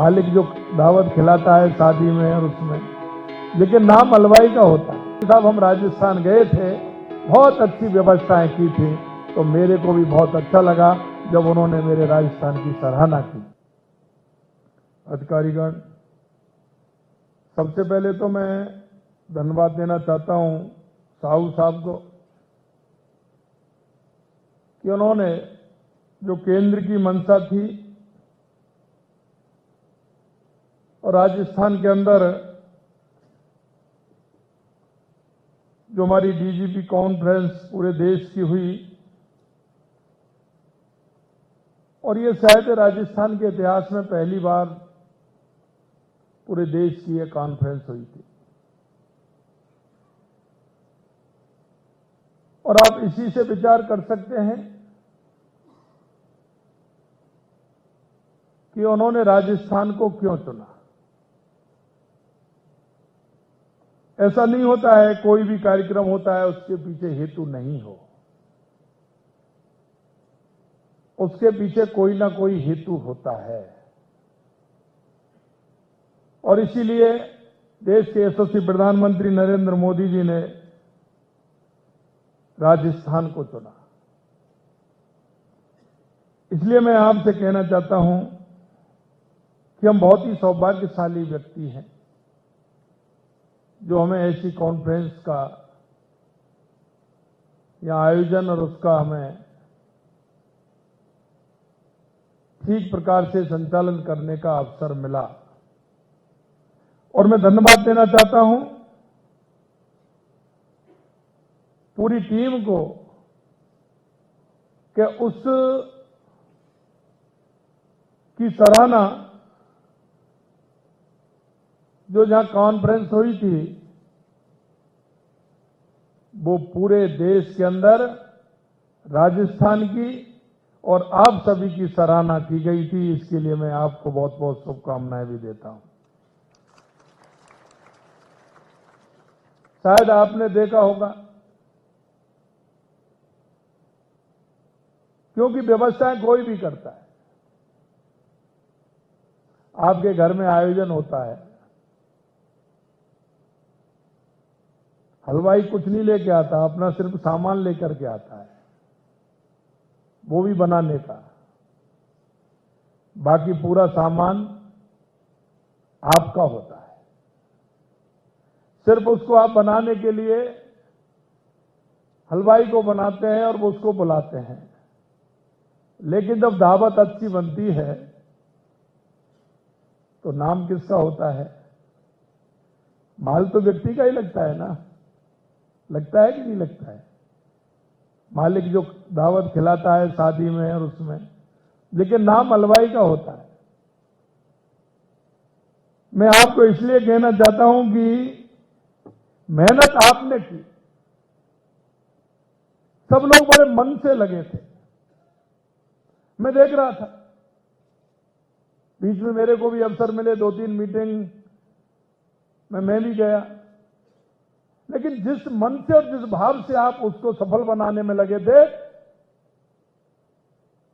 मालिक जो दावत खिलाता है शादी में और उसमें, लेकिन नाम हलवाई का होता है। साहब हम राजस्थान गए थे, बहुत अच्छी व्यवस्थाएं की थी, तो मेरे को भी बहुत अच्छा लगा जब उन्होंने मेरे राजस्थान की सराहना की। अधिकारीगण, सबसे पहले तो मैं धन्यवाद देना चाहता हूं साहू साहब को कि उन्होंने जो केंद्र की मंशा थी और राजस्थान के अंदर जो हमारी डीजीपी कॉन्फ्रेंस पूरे देश की हुई, और ये शायद राजस्थान के इतिहास में पहली बार पूरे देश की ये कॉन्फ्रेंस हुई थी। और आप इसी से विचार कर सकते हैं कि उन्होंने राजस्थान को क्यों चुना। ऐसा नहीं होता है कोई भी कार्यक्रम होता है उसके पीछे हेतु नहीं हो, उसके पीछे कोई ना कोई हेतु होता है। और इसीलिए देश के यशस्वी प्रधानमंत्री नरेंद्र मोदी जी ने राजस्थान को चुना। इसलिए मैं आपसे कहना चाहता हूं कि हम बहुत ही सौभाग्यशाली व्यक्ति हैं जो हमें ऐसी कॉन्फ्रेंस का या आयोजन और उसका हमें ठीक प्रकार से संचालन करने का अवसर मिला। और मैं धन्यवाद देना चाहता हूं पूरी टीम को कि उस की सराहना जो जहां कॉन्फ्रेंस हुई थी वो पूरे देश के अंदर राजस्थान की और आप सभी की सराहना की गई थी। इसके लिए मैं आपको बहुत बहुत शुभकामनाएं भी देता हूं। शायद आपने देखा होगा, क्योंकि व्यवस्थाएं कोई भी करता है। आपके घर में आयोजन होता है, हलवाई कुछ नहीं लेके आता, अपना सिर्फ सामान लेकर के आता है, वो भी बनाने का। बाकी पूरा सामान आपका होता है, सिर्फ उसको आप बनाने के लिए हलवाई को बनाते हैं और वो उसको बुलाते हैं। लेकिन जब दावत अच्छी बनती है तो नाम किसका होता है? माल तो व्यक्ति का ही लगता है ना, लगता है कि नहीं लगता है? मालिक जो दावत खिलाता है शादी में और उसमें, लेकिन नाम हलवाई का होता है। मैं आपको इसलिए कहना चाहता हूं कि मेहनत आपने की, सब लोग बड़े मन से लगे थे। मैं देख रहा था, बीच में मेरे को भी अवसर मिले 2-3 मीटिंग में मैं भी गया, लेकिन जिस मन से और जिस भाव से आप उसको सफल बनाने में लगे थे,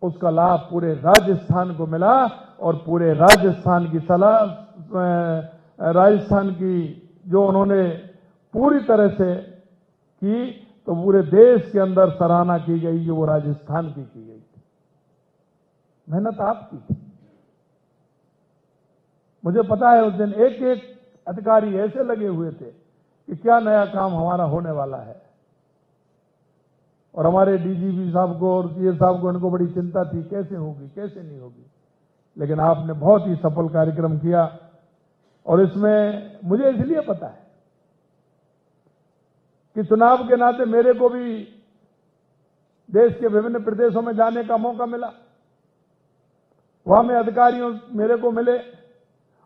उसका लाभ पूरे राजस्थान को मिला। और पूरे राजस्थान की राजस्थान की जो उन्होंने पूरी तरह से की, तो पूरे देश के अंदर सराहना की गई जो वो राजस्थान की गई थी। मेहनत आपकी थी। मुझे पता है उस दिन एक एक अधिकारी ऐसे लगे हुए थे कि क्या नया काम हमारा होने वाला है। और हमारे डीजीपी साहब को और सीए साहब को, इनको बड़ी चिंता थी कैसे होगी कैसे नहीं होगी। लेकिन आपने बहुत ही सफल कार्यक्रम किया। और इसमें मुझे इसलिए पता है कि चुनाव के नाते मेरे को भी देश के विभिन्न प्रदेशों में जाने का मौका मिला। वहां में अधिकारियों मेरे को मिले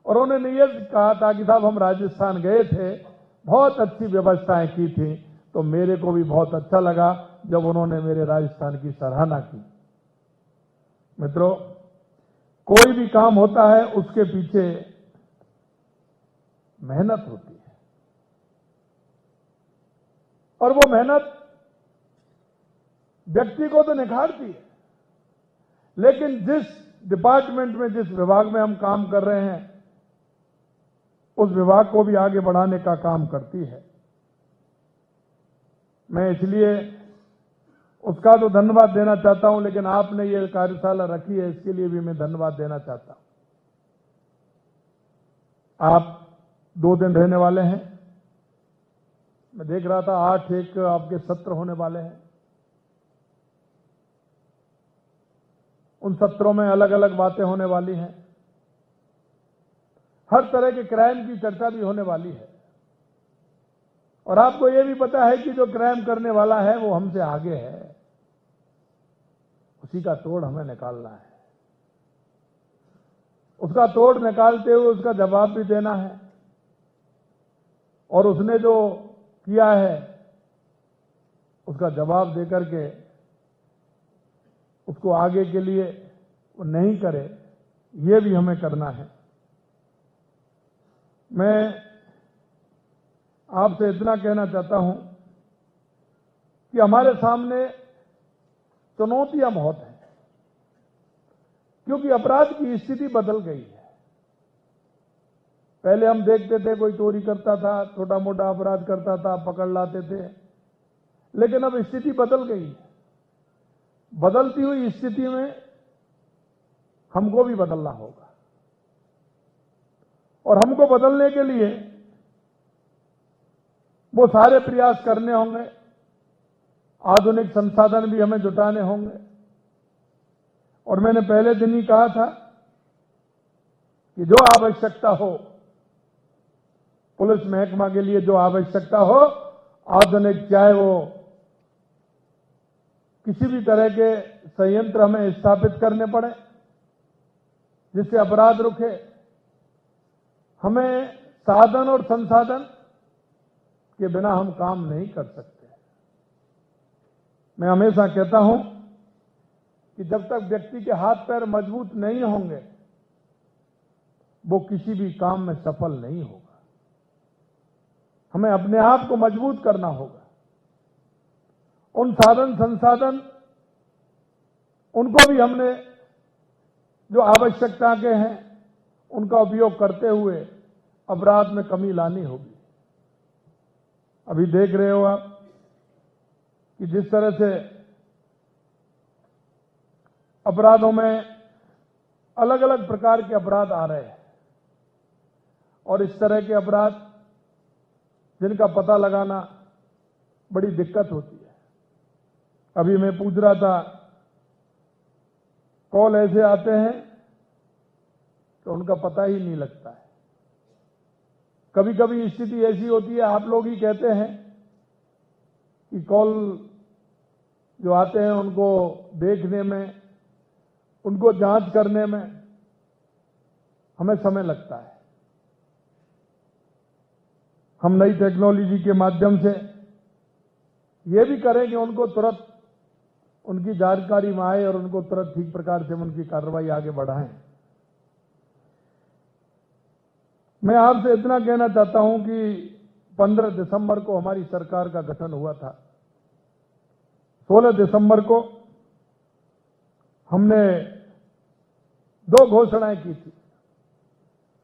और उन्होंने ये कहा था कि साहब हम राजस्थान गए थे, बहुत अच्छी व्यवस्थाएं की थी, तो मेरे को भी बहुत अच्छा लगा जब उन्होंने मेरे राजस्थान की सराहना की। मित्रों, कोई भी काम होता है उसके पीछे मेहनत होती है, और वो मेहनत व्यक्ति को तो निखारती है, लेकिन जिस डिपार्टमेंट में, जिस विभाग में हम काम कर रहे हैं, उस विभाग को भी आगे बढ़ाने का काम करती है। मैं इसलिए उसका तो धन्यवाद देना चाहता हूं, लेकिन आपने ये कार्यशाला रखी है, इसके लिए भी मैं धन्यवाद देना चाहता हूं। आप 2 दिन रहने वाले हैं। मैं देख रहा था 8 एक आपके सत्र होने वाले हैं। उन सत्रों में अलग अलग बातें होने वाली हैं। हर तरह के क्राइम की चर्चा भी होने वाली है। और आपको यह भी पता है कि जो क्राइम करने वाला है वो हमसे आगे है, उसी का तोड़ हमें निकालना है। उसका तोड़ निकालते हुए उसका जवाब भी देना है, और उसने जो किया है उसका जवाब देकर के उसको आगे के लिए वो नहीं करे, ये भी हमें करना है। मैं आपसे इतना कहना चाहता हूं कि हमारे सामने चुनौतियां बहुत हैं, क्योंकि अपराध की स्थिति बदल गई है। पहले हम देखते थे कोई चोरी करता था, छोटा मोटा अपराध करता था, पकड़ लाते थे, लेकिन अब स्थिति बदल गई है। बदलती हुई स्थिति में हमको भी बदलना होगा, और हमको बदलने के लिए वो सारे प्रयास करने होंगे। आधुनिक संसाधन भी हमें जुटाने होंगे। और मैंने पहले दिन ही कहा था कि जो आवश्यकता हो, पुलिस महकमा के लिए जो आवश्यकता हो, आधुनिक, चाहे वो किसी भी तरह के संयंत्र हमें स्थापित करने पड़े जिससे अपराध रुके। हमें साधन और संसाधन के बिना हम काम नहीं कर सकते। मैं हमेशा कहता हूं कि जब तक व्यक्ति के हाथ पैर मजबूत नहीं होंगे, वो किसी भी काम में सफल नहीं होगा। हमें अपने आप को मजबूत करना होगा। उन साधन संसाधन, उनको भी हमने जो आवश्यकता के हैं उनका उपयोग करते हुए अपराध में कमी लानी होगी। अभी देख रहे हो आप कि जिस तरह से अपराधों में अलग अलग प्रकार के अपराध आ रहे हैं, और इस तरह के अपराध जिनका पता लगाना बड़ी दिक्कत होती है। अभी मैं पूछ रहा था, कॉल ऐसे आते हैं तो उनका पता ही नहीं लगता है। कभी कभी स्थिति ऐसी होती है, आप लोग ही कहते हैं कि कॉल जो आते हैं उनको देखने में, उनको जांच करने में हमें समय लगता है। हम नई टेक्नोलॉजी के माध्यम से ये भी करें कि उनको तुरंत उनकी जानकारी में आए और उनको तुरंत ठीक प्रकार से उनकी कार्रवाई आगे बढ़ाएं। मैं आपसे इतना कहना चाहता हूं कि 15 दिसंबर को हमारी सरकार का गठन हुआ था। 16 दिसंबर को हमने 2 घोषणाएं की थी,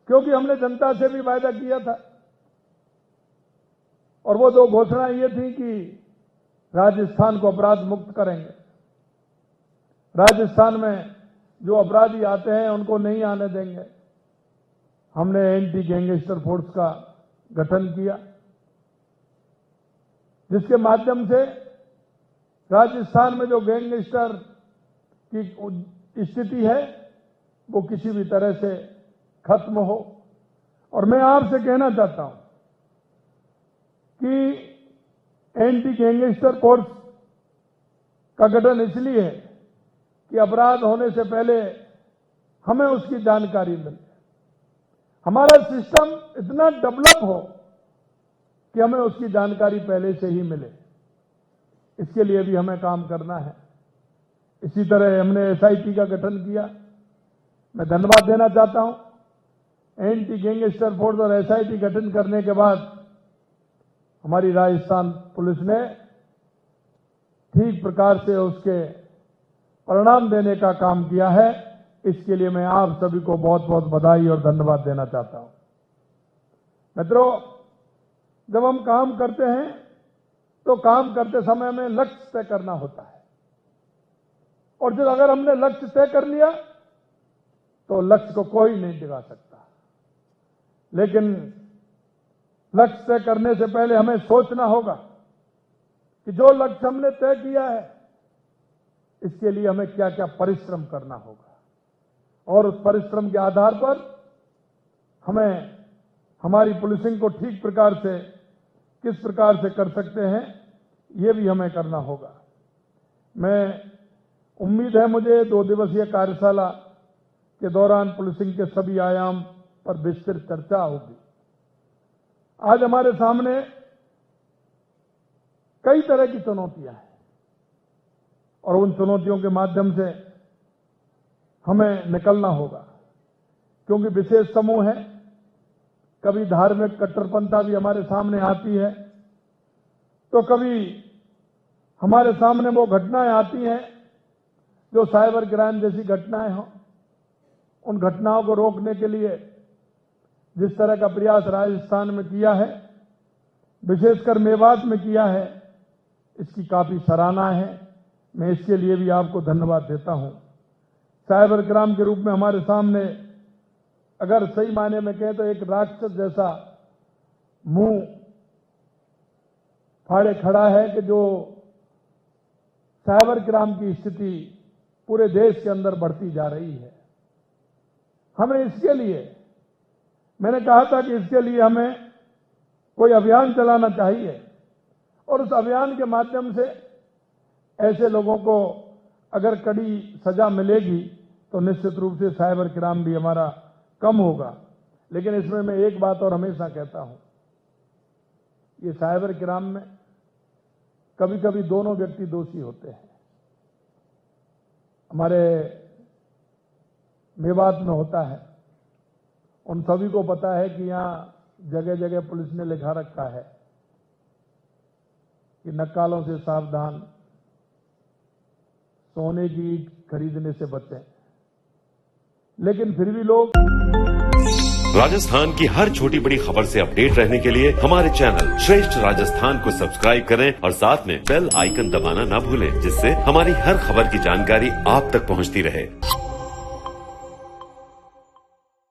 क्योंकि हमने जनता से भी वायदा किया था। और वो 2 घोषणाएं ये थी कि राजस्थान को अपराध मुक्त करेंगे। राजस्थान में जो अपराधी आते हैं उनको नहीं आने देंगे। हमने एंटी गैंगस्टर फोर्स का गठन किया, जिसके माध्यम से राजस्थान में जो गैंगस्टर की स्थिति है वो किसी भी तरह से खत्म हो। और मैं आपसे कहना चाहता हूं कि एंटी गैंगस्टर फोर्स का गठन इसलिए है कि अपराध होने से पहले हमें उसकी जानकारी मिले। हमारा सिस्टम इतना डेवलप हो कि हमें उसकी जानकारी पहले से ही मिले। इसके लिए भी हमें काम करना है। इसी तरह हमने एसआईटी का गठन किया। मैं धन्यवाद देना चाहता हूं। एंटी गैंगस्टर फोर्स और एसआईटी गठन करने के बाद हमारी राजस्थान पुलिस ने ठीक प्रकार से उसके परिणाम देने का काम किया है। इसके लिए मैं आप सभी को बहुत बहुत बधाई और धन्यवाद देना चाहता हूं। मित्रों, जब हम काम करते हैं तो काम करते समय में लक्ष्य तय करना होता है, और जब अगर हमने लक्ष्य तय कर लिया तो लक्ष्य को कोई नहीं डिगा सकता। लेकिन लक्ष्य तय करने से पहले हमें सोचना होगा कि जो लक्ष्य हमने तय किया है इसके लिए हमें क्या क्या परिश्रम करना होगा, और उस परिश्रम के आधार पर हमें हमारी पुलिसिंग को ठीक प्रकार से किस प्रकार से कर सकते हैं ये भी हमें करना होगा। मैं उम्मीद है मुझे 2 दिवसीय कार्यशाला के दौरान पुलिसिंग के सभी आयाम पर विस्तृत चर्चा होगी। आज हमारे सामने कई तरह की चुनौतियां हैं, और उन चुनौतियों के माध्यम से हमें निकलना होगा, क्योंकि विशेष समूह है। कभी धार्मिक कट्टरपंथा भी हमारे सामने आती है, तो कभी हमारे सामने वो घटनाएं आती हैं जो साइबर क्राइम जैसी घटनाएं हों। उन घटनाओं को रोकने के लिए जिस तरह का प्रयास राजस्थान में किया है, विशेषकर मेवात में किया है, इसकी काफी सराहना है। मैं इसके लिए भी आपको धन्यवाद देता हूं। साइबर क्राइम के रूप में हमारे सामने अगर सही मायने में कहें तो एक राक्षस जैसा मुंह फाड़े खड़ा है कि जो साइबर क्राइम की स्थिति पूरे देश के अंदर बढ़ती जा रही है। हमें इसके लिए, मैंने कहा था कि इसके लिए हमें कोई अभियान चलाना चाहिए, और उस अभियान के माध्यम से ऐसे लोगों को अगर कड़ी सजा मिलेगी तो निश्चित रूप से साइबर क्राइम भी हमारा कम होगा। लेकिन इसमें मैं एक बात और हमेशा कहता हूं, ये साइबर क्राइम में कभी कभी दोनों व्यक्ति दोषी होते हैं। हमारे मेवात में होता है, उन सभी को पता है कि यहां जगह जगह पुलिस ने लिखा रखा है कि नक्कालों से सावधान, सोने की ईंट खरीदने से बचें। लेकिन फिर भी लोग राजस्थान की हर छोटी बड़ी खबर से अपडेट रहने के लिए हमारे चैनल श्रेष्ठ राजस्थान को सब्सक्राइब करें और साथ में बेल आइकन दबाना ना भूलें, जिससे हमारी हर खबर की जानकारी आप तक पहुंचती रहे।